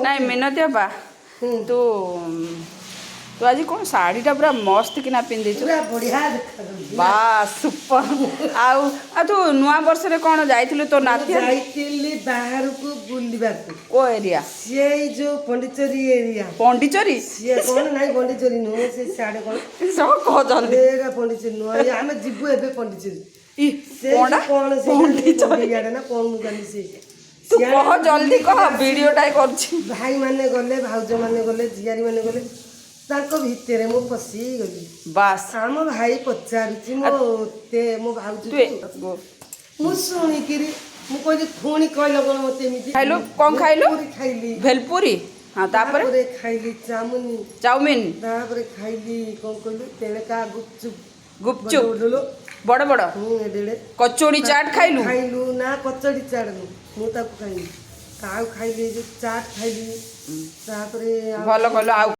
ନାଇଁ ମିନତି ବାପା ତୁ ତୁ ଆଜି କ'ଣ ଶାଢ଼ୀଟା ପୁରା ମସ୍ତ କିନା ପିନ୍ଧିଛୁ ବା ସୁପର ଆଉ ତୁ ନୂଆ ବର୍ଷରେ କ'ଣ ଯାଇଥିଲୁ ତୋ ନାତି ଯାଇଥିଲି ବାହାରକୁ ବୁଲିବାକୁ କୋ ଏରିଆ ସେଇ ଯୋଉ ପଣ୍ଡିଚେରୀ ଏରିଆ ପଣ୍ଡିଚେରୀ ସିଏ କ'ଣ ନାହିଁ ପଣ୍ଡିଚେରୀ ନୁହେଁ ସେ ସିଆଡ଼େ କ'ଣ ସବୁ କହୁଛନ୍ତି ପଣ୍ଡିଚେରୀ ନୁହେଁ ଆମେ ଯିବୁ ଏବେ ପଣ୍ଡିଚେରୀ ସେ କ'ଣ କ'ଣ ସେ ଇଆଡ଼େ ନା କ'ଣ ମୁଁ ଜାଣିନି ସେ ତୁ କହ ଜଲ୍ଦି କହ ଭିଡ଼ିଓଟା କରୁଛି ଭାଇମାନେ ଗଲେ ଭାଉଜମାନେ ଗଲେ ଝିଆରୀମାନେ ଗଲେ ତାଙ୍କ ଭିତରେ ମୁଁ ପଶିଗଲି ବାସ୍ ଆମ ଭାଇ ପଚାରୁଛି ମୋ ଭାଉଜ ମୁଁ ଶୁଣିକିରି ମୁଁ କହିଲି ପୁଣି କହିଲ କ'ଣ ମୋତେ ଏମିତି ଖାଇଲୁ କ'ଣ ଖାଇଲୁ ଖାଇଲି ଭେଲପୁରୀ ହଁ ତାପରେ ଖାଇଲି ଚାଉମିନ ତାପରେ ଖାଇଲି କ'ଣ କହିଲୁ ତେଣକା ଗୁପଚୁପ ବଡ଼ ବଡ଼ କଚୋଡ଼ି ଚାଟ୍ ଖାଇଲୁ ନା କଚୋଡ଼ି ଚାଟ୍ ମୁଁ ତାକୁ ଖାଇଲି ଆଉ ଖାଇଲି ଯୋଉ ଚାଟ୍ ଖାଇଲି ତାପରେ ଭଲ କଲୁ ଆଉ